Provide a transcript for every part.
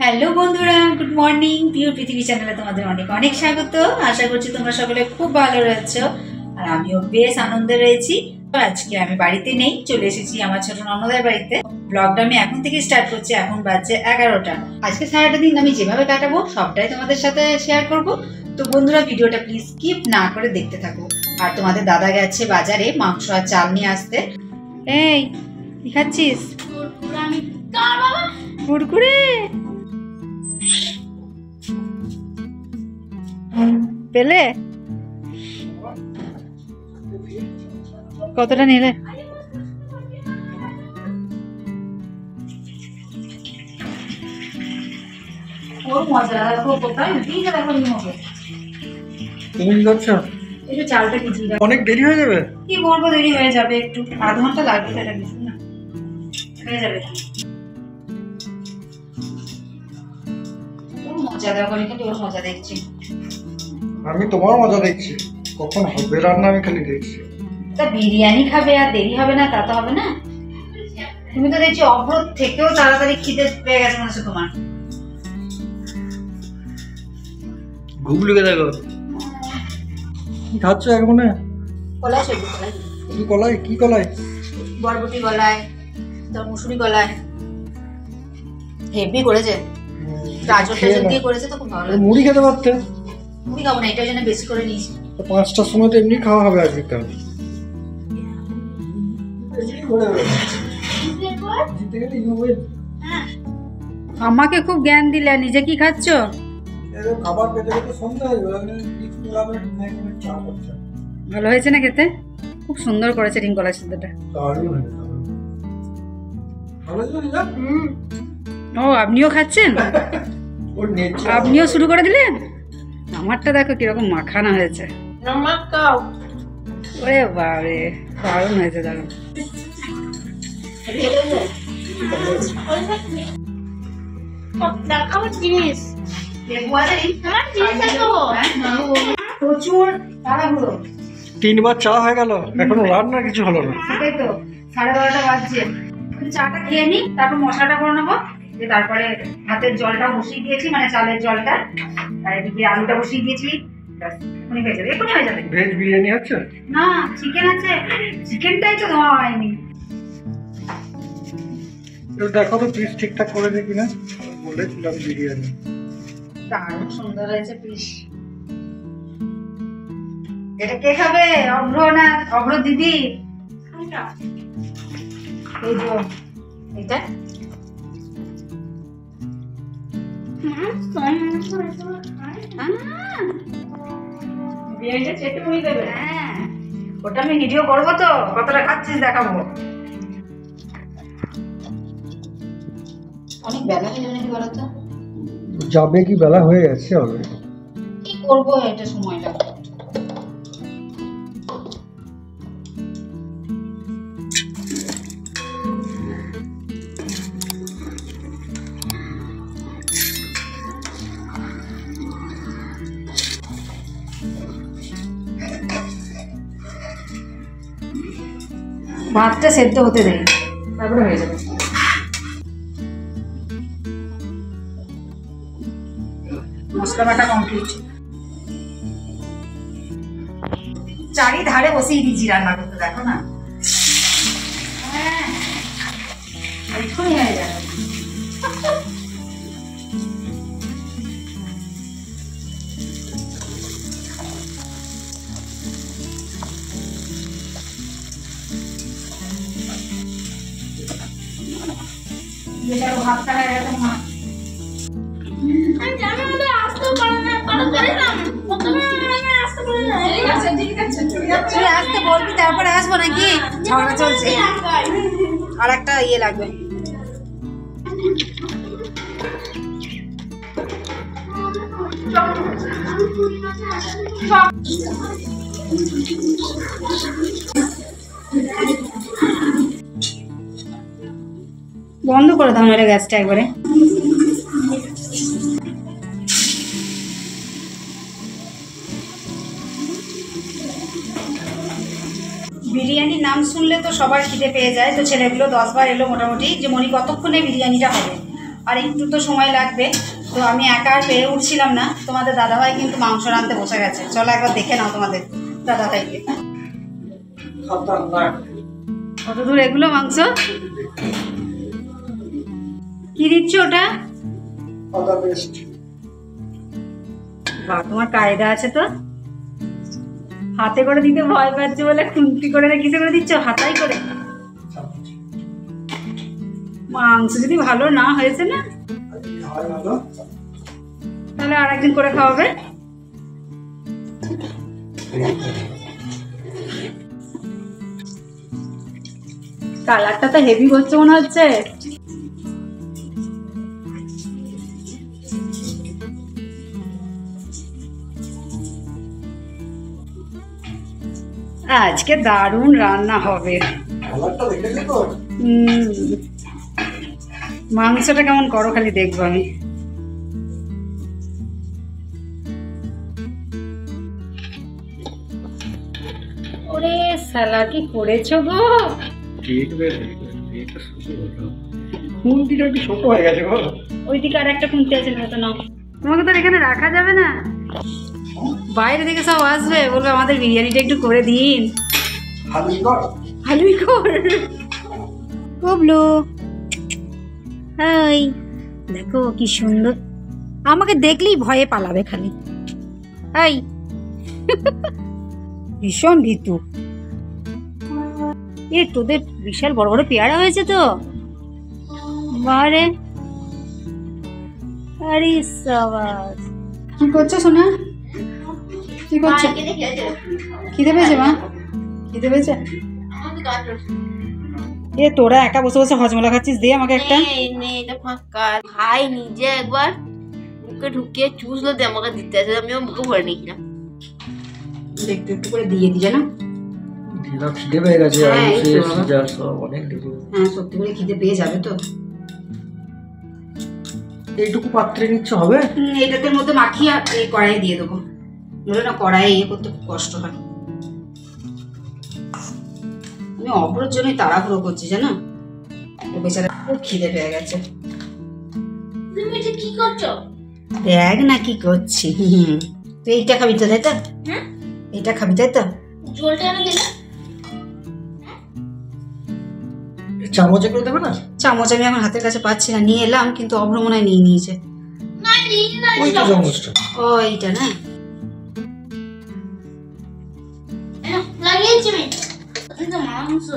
Hello বন্ধুরা, good morning. Pure পৃথিবী চ্যানেলে তোমাদের অনেক অনেক স্বাগত। আশা করছি তোমরা সকলে খুব ভালো রয়েছো, আর আমিও বেশ আনন্দে রয়েছি। আজকে আমি বাড়িতে নেই, চলে এসেছি আমার ছোট ননদের বাড়িতে। ব্লগটা আমি এখন থেকে স্টার্ট করছি, এখন বাজছে 11টা। আজকে সারাটা দিন আমি যেভাবে কাটাবো সবটাই তোমাদের সাথে শেয়ার করব। তো বন্ধুরা, ভিডিওটা প্লিজ স্কিপ না করে দেখতে থাকো। আর তোমাদের দাদা গেছে বাজারে মাংস আর চাল নিয়ে আসতে। এই কি খাচ্ছিস? কুরকুরে পেলে? কতটা নিলে? চালটা কিছু অনেক দেরি হয়ে যাবে। কি বলবো, দেরি হয়ে যাবে, একটু আধ ঘন্টা লাগবে। সেটা কিছু না, হয়ে যাবে। মজা দেখো, কিন্তু ওর মজা দেখছি। আমি তোমার মজা দেখছি, কখন হবে রান্না আমি খালি দেখছি। তা বিরিয়ানি খাবে আর দেরি হবে না তা তো হবে না। তুমি তো দেখছি অবরোধ থেকেও তাড়াতাড়ি খিদে পেয়ে গেছে মনে হচ্ছে তোমার। ঘুগলুকে দেখো কি খাচ্ছ এখন? কলাই সবজি, কলাই। কি কলাই? কি কলাই? বরবটি কলাই, তোর মুসুরি কলাই। হেভি করেছে, গাজর টাজর দিয়ে করেছে তো খুব ভালো লাগে। মুড়ি খেতে পারতে। মুড়ি খাবো না, এটার জন্য বেশি করে নিয়েছি। 5টার সময় তো এমনি খাওয়া হবে আজকে। কাল আমাকে খুব জ্ঞান দিলে, নিজে কি খাচ্ছ? খাবার পেতে পেতে সন্ধ্যা হয়ে গেল। ভালো হয়েছে না খেতে? খুব সুন্দর করেছে ডিম কলা সিদ্ধটা। ও, আপনিও খাচ্ছেন? আপনিও শুরু করে দিলেন? আমারটা দেখো কিরকম মাখানা হয়েছে। ওরে বাবারে, দারুণ হয়েছে, দারুণ। প্রচুর তাড়াহুড়ো। 3বার চা হয়ে গেল, এখনো রান্নার কিছু হলো না। সেটাই তো, 12:30 বাজছে। চাটা খেয়ে নি, তারপর মশলাটা করে নেবো। তারপরে ভাতের জলটা বসিয়ে দিয়েছি, মানে চালের জলটা, আর এদিকে আলুটা বসিয়ে দিয়েছি। এখনই হয়ে যাবে, এখনই হয়ে যাবে। ভেজ বিরিয়ানি হচ্ছে না, চিকেন আছে। চিকেনটাই তো ধোয়া হয়নি। দেখো তো পিস ঠিকঠাক করে দিই কিনা। বলেছিলাম বিরিয়ানি দারুণ সুন্দর হয়েছে পিস। এটা কে খাবে? অভ্র না অভ্র দিদি? এই যে এটা বিরিয়ানিটা চেটে মুড়ি দেবে। হ্যাঁ, ওটা আমি ভিডিও করবো তো, কতটা খাচ্ছিস দেখাবো। অনেক বেলা হয়ে যাবে নাকি বলতো? যাবে কি, বেলা হয়ে গেছে অলরেডি। কি করবো এটা সময়টা? ভাতটা সেদ্ধ হতে দেয়, তারপরে হয়ে যাবে। মশলা বাটা কমপ্লিট। চারিধারে বসিয়ে দিয়েছি রান্না করতে, দেখো না। হ্যাঁ, এক্ষুনি হয়ে যাবে। ভাতটা হয়ে গেছে মা। আসতে বলবি, তারপরে আসবো নাকি? ঝগড়া চলছে। আর একটা ইয়ে লাগবে। বন্ধ করে দাও না গ্যাসটা একবারে। বিরিয়ানির নাম শুনলে তো সবার খিদে পেয়ে যায়। তো ছেলেগুলো 10 বার এলো মোটামুটি, যে মনি কতক্ষণে বিরিয়ানিটা হবে। আর একটু তো সময় লাগবে, তো আমি একা আর পেরে উঠছিলাম না। তোমাদের দাদাভাই কিন্তু মাংস রাঁধতে বসে গেছে, চলো একবার দেখে নাও তোমাদের দাদাভাইকে। কত দূর এগুলো মাংস? কি দিচ্ছ ওটা? বাহ, তোমার কায়দা আছে তো। হাতে করে দিতে ভয় পাচ্ছে বলে খুন্তি করে কিসে করে দিচ্ছ? হাতাই করে। মাংস যদি ভালো না হয়েছে না তাহলে আর একদিন করে খাওয়াবে। কালারটা তো হেভি করছে মনে হচ্ছে। আজকে দারুণ রান্না হবে। মাংসটা কেমন করো খালি দেখবো আমি। ওরে শালা, কি করেছো গো? খুন্তিটা একটু ছোট হয়ে গেছে গো। ওইদিকে আর একটা খুন্তি আছে না, তো নাও। তোমাকে তো এখানে রাখা যাবে না, বাইরে থেকে সব আসবে, বলবে আমাদের বিরিয়ানিটা একটু করে দিন। হালুই কর কবলু। হাই, দেখো কি সুন্দর। আমাকে দেখলেই ভয়ে পালাবে খালি। হাই, ভীষণ ভীতু। এ তোদের বিশাল বড় বড় পেয়ারা হয়েছে তো। বারে, আরে সাবাস। কি করছো সোনা? কি করছো? খিদে পেয়েছে মা? খিদে পেয়েছে? এ তোরা একা বসে বসে হজমলা খাচ্ছিস, দে আমাকে একটা। ভাই নিজে একবার মুখে ঢুকিয়ে চুষলো দিয়ে আমাকে দিতে আছে, আমি মুখে ভরে নিয়েছিলাম। একটু একটু করে দিয়ে দিই না। খিদে পেয়ে গেছে। হ্যাঁ, সত্যি করে খিদে পেয়ে যাবে তো। এইটুকু পাত্রে নিচ্ছে হবে? এটাতে মধ্যে মাখিয়ে এই কড়াইয়ে দিয়ে দেবো। বলে না কড়াইয়ে ইয়ে করতে খুব কষ্ট হয়। আমি অপরের জন্যই তাড়াহুড়ো করছি জানো, ও বেচারা খুব খিদে পেয়ে গেছে। তুমি এটা কি করছো? দেখ না কি করছি। তুই এইটা খাবি তো, তাই তো? হ্যাঁ, এইটা খাবি তাই তো? জলটা এনে দিলে চামচে করে দেবে না? চামচ আমি এখন হাতের কাছে পাচ্ছি না, নিয়ে এলাম কিন্তু অভ্র মনে হয় নিয়ে নিয়েছে। না নিয়ে না, ওই তো চামচটা। ও এইটা না, লাগিয়েছি আমি। এটা মাংস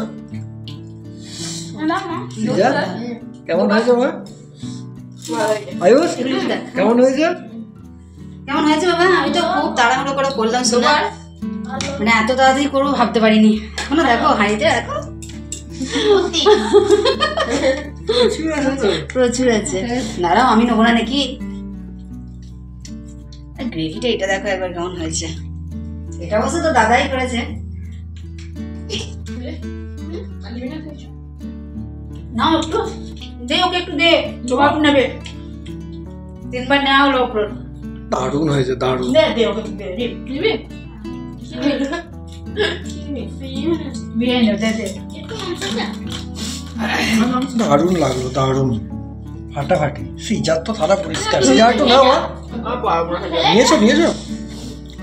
না মা। কেমন হয়েছে মা? আয়ুষ কেমন হয়েছে? কেমন হয়েছে বাবা? আমি তো খুব তাড়াহুড়ো করে করলাম শোনা, মানে এত তাড়াতাড়ি করবো ভাবতে পারিনি। শোনো দেখো হাঁড়িতে দেখো প্রচুর আছে। দাঁড়াও আমি নেবো না নাকি। গ্রেভিটা এটা দেখো একবার কেমন হয়েছে। এটা অবশ্য তো দাদাই করেছে। না একটু দে, ওকে একটু দে, জমা একটু নেবে। 3 বার নেওয়া হলো ওপর। দারুণ হয়েছে, দারুণ। দে দে ওকে দে, দে দিবি বিরিয়ানি দে দে। দারুণ লাগলো, দারুণ ফাটাফাটি। সিজার তো সারা পরিষ্কার। সিজার একটু নাও মা। নিয়েছো নিয়েছো?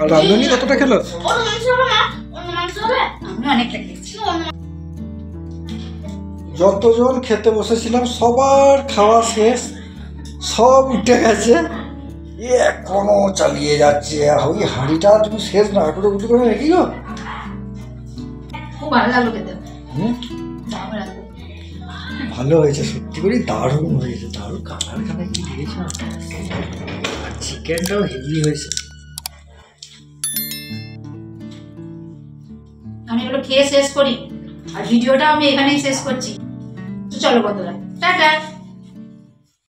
আর রান্ধনি কতটা খেলো? আমি অনেকটা খেয়েছি। যতজন খেতে বসেছিলাম সবার খাওয়া শেষ, সব উঠে গেছে, এখনো চালিয়ে যাচ্ছে। ওই হাঁড়িটা তুমি শেষ না করে উঠে করে রেখি গো। খুব ভালো লাগলো খেতে। ভালো হয়েছে সত্যি করে, দারুণ হয়েছে, দারুণ। কালার কালার কি দিয়েছে, আর চিকেনটাও হেভি হয়েছে। আমি এগুলো খেয়ে শেষ করি আর ভিডিওটা আমি এখানেই শেষ করছি। তো চলো বন্ধুরা, টাটা।